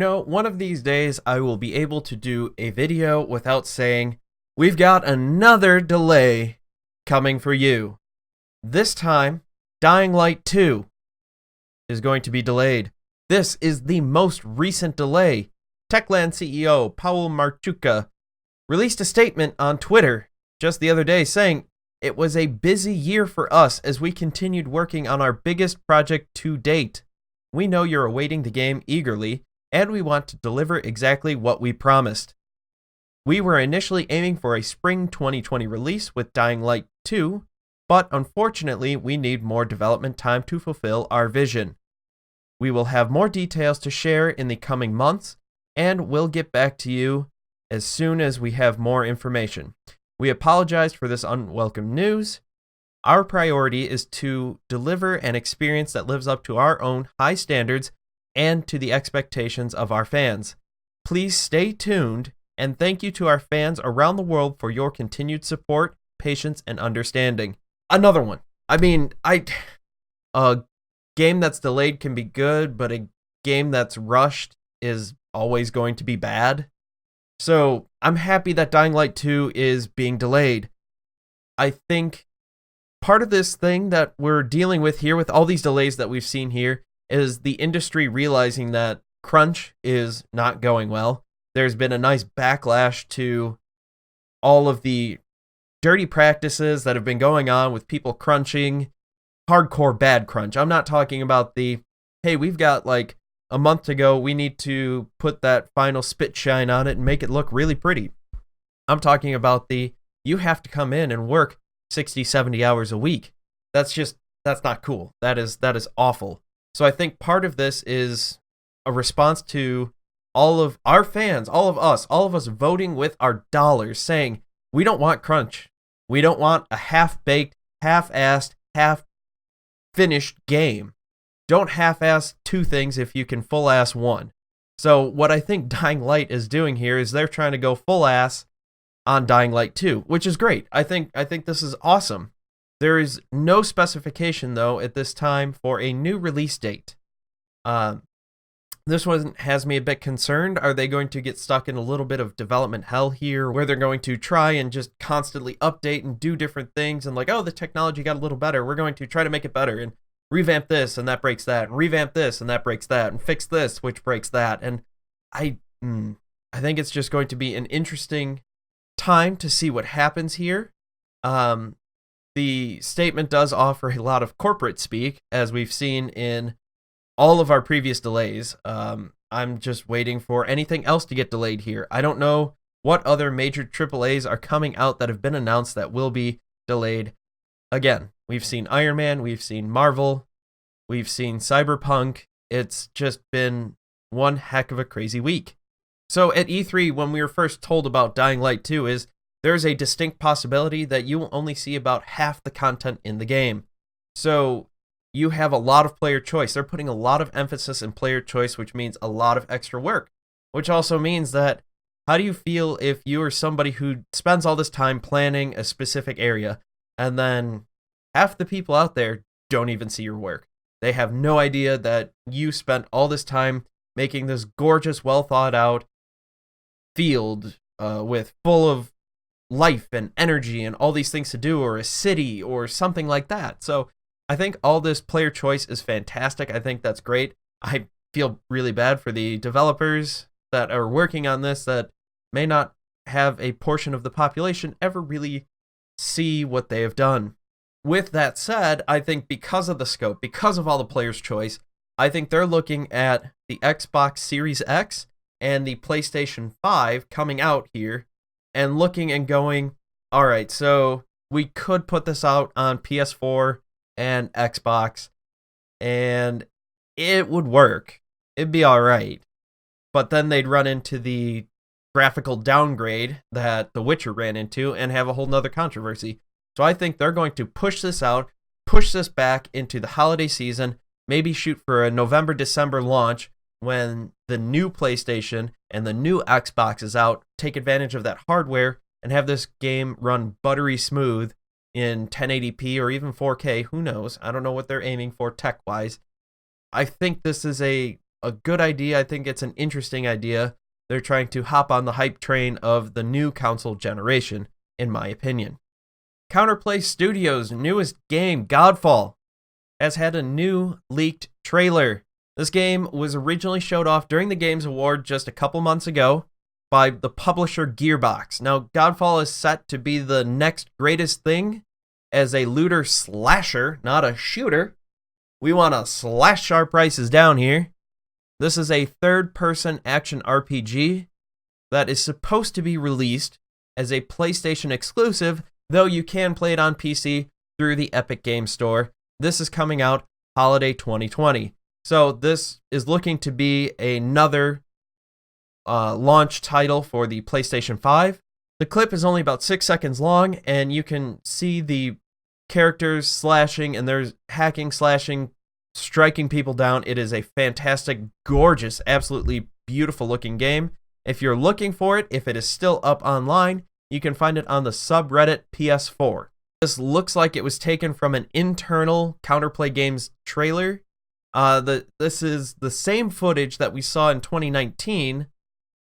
One of these days I will be able to do a video without saying, we've got another delay coming for you. This time, Dying Light 2 is going to be delayed. This is the most recent delay. Techland CEO Paul Marchuka released a statement on Twitter just the other day saying it was a busy year for us as we continued working on our biggest project to date. We know you're awaiting the game eagerly, and we want to deliver exactly what we promised. We were initially aiming for a spring 2020 release with Dying Light 2, but unfortunately we need more development time to fulfill our vision. We will have more details to share in the coming months, and we'll get back to you as soon as we have more information. We apologize for this unwelcome news. Our priority is to deliver an experience that lives up to our own high standards and to the expectations of our fans. Please stay tuned, and thank you to our fans around the world for your continued support, patience, and understanding. Another one. A game that's delayed can be good, but a game that's rushed is always going to be bad. So I'm happy that Dying Light 2 is being delayed. I think part of this thing that we're dealing with here with all these delays that we've seen here is the industry realizing that crunch is not going well. There's been a nice backlash to all of the dirty practices that have been going on with people crunching, hardcore bad crunch. I'm not talking about the, hey, we've got like a month to go, we need to put that final spit shine on it and make it look really pretty. I'm talking about the, you have to come in and work 60, 70 hours a week. That's not cool. That is awful. So I think part of this is a response to all of our fans, all of us voting with our dollars saying, we don't want crunch. We don't want a half-baked, half-assed, half-finished game. Don't half-ass two things if you can full-ass one. So what I think Dying Light is doing here is they're trying to go full-ass on Dying Light 2, which is great. I think this is awesome. There is no specification, though, at this time for a new release date. This one has me a bit concerned. Are they going to get stuck in a little bit of development hell here, where they're going to try and just constantly update and do different things and like, oh, the technology got a little better, we're going to try to make it better and revamp this and that breaks that, and revamp this and that breaks that, and fix this which breaks that. And I think it's just going to be an interesting time to see what happens here. The statement does offer a lot of corporate speak, as we've seen in all of our previous delays. I'm just waiting for anything else to get delayed here. I don't know what other major AAAs are coming out that have been announced that will be delayed. Again, we've seen Iron Man, we've seen Marvel, we've seen Cyberpunk. It's just been one heck of a crazy week. So at E3, when we were first told about Dying Light 2, is there's a distinct possibility that you will only see about half the content in the game. So you have a lot of player choice. They're putting a lot of emphasis in player choice, which means a lot of extra work, which also means that how do you feel if you are somebody who spends all this time planning a specific area and then half the people out there don't even see your work? They have no idea that you spent all this time making this gorgeous, well thought out field with full of life and energy and all these things to do, or a city or something like that. So I think all this player choice is fantastic. I think that's great. I feel really bad for the developers that are working on this that may not have a portion of the population ever really see what they have done. With that said, I think because of the scope, because of all the players' choice, I think they're looking at the Xbox Series X and the PlayStation 5 coming out here and looking and going, all right, so we could put this out on PS4 and Xbox, and it would work. It'd be all right. But then they'd run into the graphical downgrade that The Witcher ran into and have a whole nother controversy. So I think they're going to push this out, push this back into the holiday season, maybe shoot for a November, December launch when the new PlayStation and the new Xbox is out, take advantage of that hardware and have this game run buttery smooth in 1080p or even 4K. Who knows? I don't know what they're aiming for tech-wise. I think this is a a good idea. I think it's an interesting idea. They're trying to hop on the hype train of the new console generation, in my opinion. Counterplay Studios' newest game, Godfall, has had a new leaked trailer. This game was originally showed off during the Games Award just a couple months ago by the publisher Gearbox. Now, Godfall is set to be the next greatest thing as a looter slasher, not a shooter. We want to slash our prices down here. This is a third-person action RPG that is supposed to be released as a PlayStation exclusive, though you can play it on PC through the Epic Games Store. This is coming out holiday 2020. So this is looking to be another launch title for the PlayStation 5. The clip is only about 6 seconds long, and you can see the characters slashing, and there's hacking, slashing, striking people down. It is a fantastic, gorgeous, absolutely beautiful looking game. If you're looking for it, if it is still up online, you can find it on the subreddit PS4. This looks like it was taken from an internal Counterplay Games trailer. This is the same footage that we saw in 2019.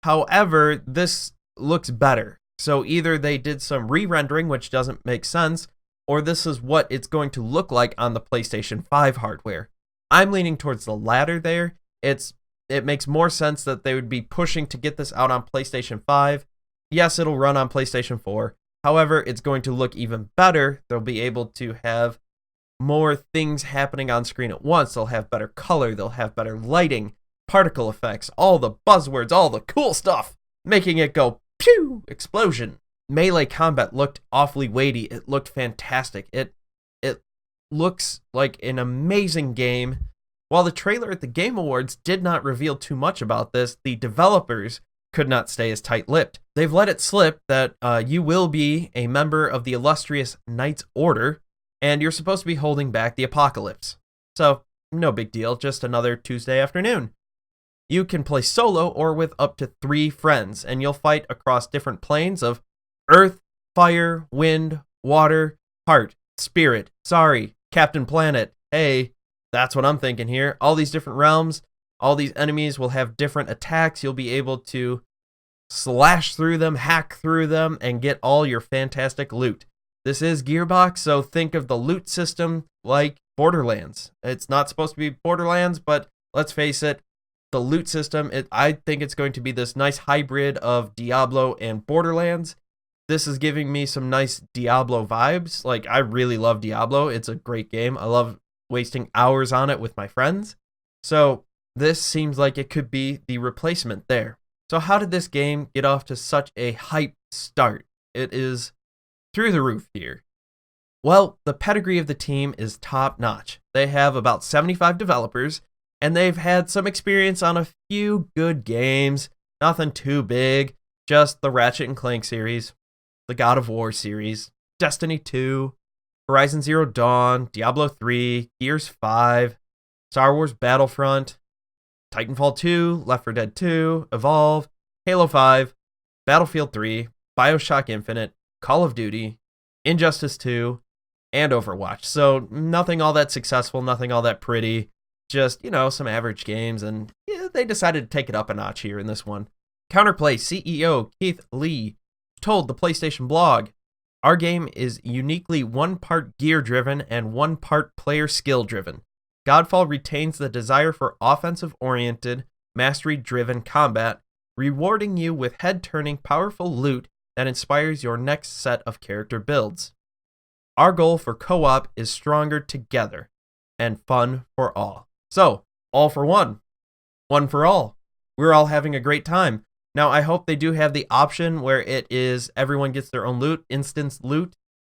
However, this looks better. So either they did some re-rendering, which doesn't make sense, or this is what it's going to look like on the PlayStation 5 hardware. I'm leaning towards the latter there. It makes more sense that they would be pushing to get this out on PlayStation 5. Yes, it'll run on PlayStation 4. However, it's going to look even better. They'll be able to have more things happening on screen at once. They'll have better color. They'll have better lighting, particle effects, all the buzzwords, all the cool stuff, making it go pew, explosion. Melee combat looked awfully weighty. It looked fantastic. It looks like an amazing game. While the trailer at the Game Awards did not reveal too much about this, the developers could not stay as tight-lipped. They've let it slip that you will be a member of the illustrious Knights Order, and you're supposed to be holding back the apocalypse. So, no big deal, just another Tuesday afternoon. You can play solo or with up to 3 friends, and you'll fight across different planes of Earth, Fire, Wind, Water, Heart, Spirit, sorry, Captain Planet. Hey, that's what I'm thinking here. All these different realms, all these enemies will have different attacks. You'll be able to slash through them, hack through them, and get all your fantastic loot. This is Gearbox, so think of the loot system like Borderlands. It's not supposed to be Borderlands, but let's face it, the loot system, I think it's going to be this nice hybrid of Diablo and Borderlands. This is giving me some nice Diablo vibes. Like, I really love Diablo. It's a great game. I love wasting hours on it with my friends. So this seems like it could be the replacement there. So how did this game get off to such a hype start? It is through the roof here. Well, the pedigree of the team is top notch. They have about 75 developers, and they've had some experience on a few good games. Nothing too big, just the Ratchet and Clank series, the God of War series, Destiny 2, Horizon Zero Dawn, Diablo 3, Gears 5, Star Wars Battlefront, Titanfall 2, Left 4 Dead 2, Evolve, Halo 5, Battlefield 3, BioShock Infinite, Call of Duty, Injustice 2, and Overwatch. So nothing all that successful, nothing all that pretty, just, some average games, and they decided to take it up a notch here in this one. Counterplay CEO Keith Lee told the PlayStation blog, "Our game is uniquely one part gear-driven and one part player skill-driven. Godfall retains the desire for offensive-oriented, mastery-driven combat, rewarding you with head-turning, powerful loot that inspires your next set of character builds. Our goal for co-op is stronger together and fun for all." So, all for one. One for all. We're all having a great time. Now, I hope they do have the option where it is everyone gets their own loot, instance loot,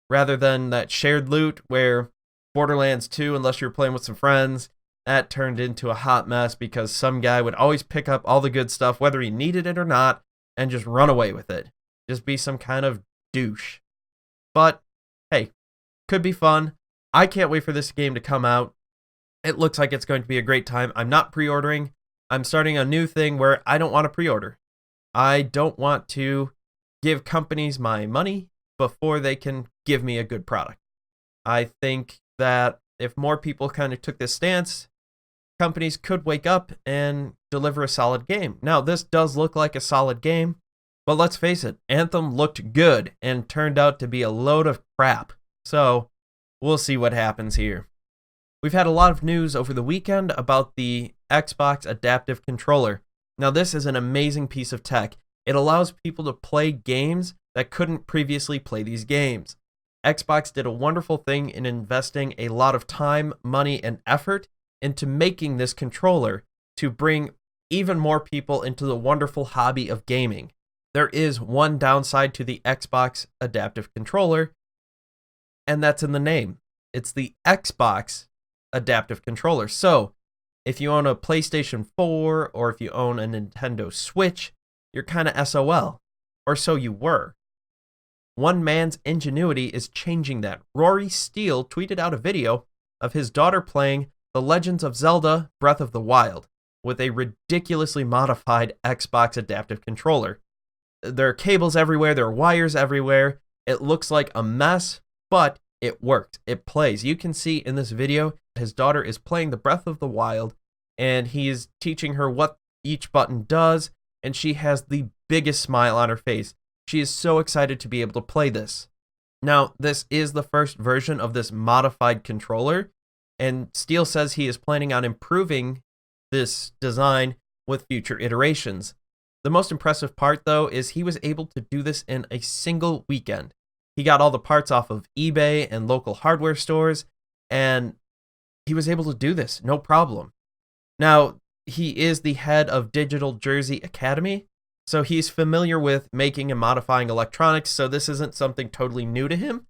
rather than that shared loot where Borderlands 2, unless you're playing with some friends, that turned into a hot mess because some guy would always pick up all the good stuff, whether he needed it or not, and just run away with it. Just be some kind of douche. But, hey, could be fun. I can't wait for this game to come out. It looks like it's going to be a great time. I'm not pre-ordering. I'm starting a new thing where I don't want to pre-order. I don't want to give companies my money before they can give me a good product. I think that if more people kind of took this stance, companies could wake up and deliver a solid game. Now, this does look like a solid game, but let's face it, Anthem looked good and turned out to be a load of crap. So, we'll see what happens here. We've had a lot of news over the weekend about the Xbox Adaptive Controller. Now, this is an amazing piece of tech. It allows people to play games that couldn't previously play these games. Xbox did a wonderful thing in investing a lot of time, money, and effort into making this controller to bring even more people into the wonderful hobby of gaming. There is one downside to the Xbox Adaptive Controller, and that's in the name. It's the Xbox Adaptive Controller. So, if you own a PlayStation 4 or if you own a Nintendo Switch, you're kind of SOL, or so you were. One man's ingenuity is changing that. Rory Steel tweeted out a video of his daughter playing The Legend of Zelda Breath of the Wild with a ridiculously modified Xbox Adaptive Controller. There are cables everywhere, there are wires everywhere. It looks like a mess, but it worked. It plays. You can see in this video, his daughter is playing the Breath of the Wild, and he is teaching her what each button does, and she has the biggest smile on her face. She is so excited to be able to play this. Now, this is the first version of this modified controller, and Steele says he is planning on improving this design with future iterations. The most impressive part, though, is he was able to do this in a single weekend. He got all the parts off of eBay and local hardware stores, and he was able to do this, no problem. Now, he is the head of Digital Jersey Academy, so he's familiar with making and modifying electronics, so this isn't something totally new to him.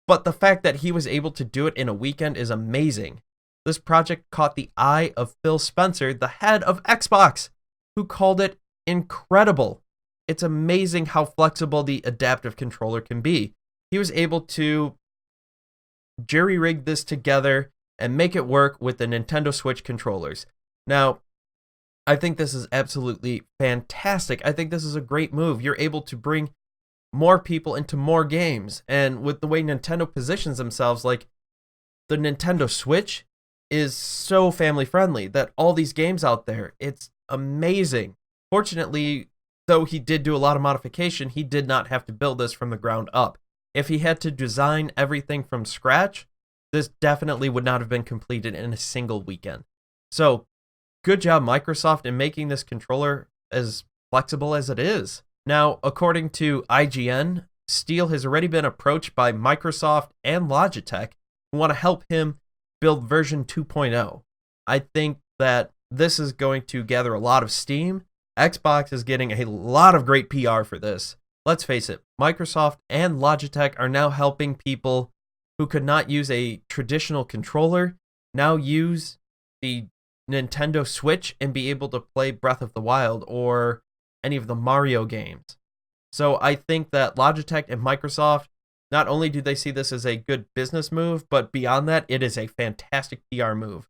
But the fact that he was able to do it in a weekend is amazing. This project caught the eye of Phil Spencer, the head of Xbox, who called it incredible. It's amazing how flexible the adaptive controller can be. He was able to jury-rig this together and make it work with the Nintendo Switch controllers. Now, I think this is absolutely fantastic. I think this is a great move. You're able to bring more people into more games. And with the way Nintendo positions themselves, like the Nintendo Switch is so family friendly that all these games out there, it's amazing. Fortunately, though he did do a lot of modification, he did not have to build this from the ground up. If he had to design everything from scratch, this definitely would not have been completed in a single weekend. So, good job, Microsoft, in making this controller as flexible as it is. Now, according to IGN, Steele has already been approached by Microsoft and Logitech who want to help him build version 2.0. I think that this is going to gather a lot of steam. Xbox is getting a lot of great PR for this. Let's face it, Microsoft and Logitech are now helping people who could not use a traditional controller now use the Nintendo Switch and be able to play Breath of the Wild or any of the Mario games. So I think that Logitech and Microsoft, not only do they see this as a good business move, but beyond that, it is a fantastic PR move.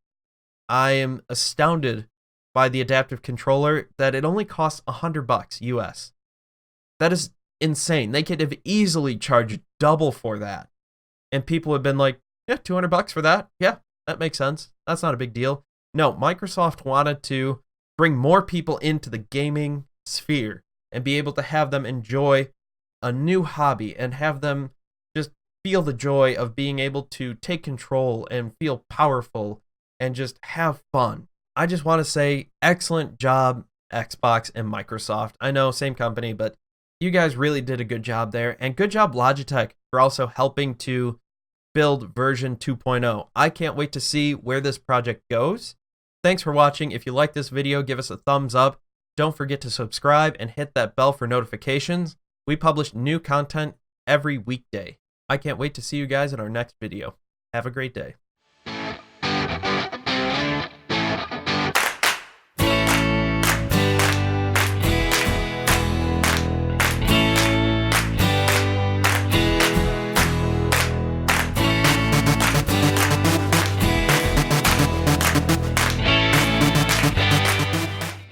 I am astounded by the adaptive controller that it only costs $100 US. That is insane. They could have easily charged double for that. And people have been like, yeah, $200 for that. Yeah, that makes sense. That's not a big deal. No, Microsoft wanted to bring more people into the gaming sphere and be able to have them enjoy a new hobby and have them just feel the joy of being able to take control and feel powerful and just have fun. I just want to say excellent job, Xbox and Microsoft. I know, same company, but you guys really did a good job there. And good job, Logitech, for also helping to build version 2.0. I can't wait to see where this project goes. Thanks for watching. If you like this video, give us a thumbs up. Don't forget to subscribe and hit that bell for notifications. We publish new content every weekday. I can't wait to see you guys in our next video. Have a great day.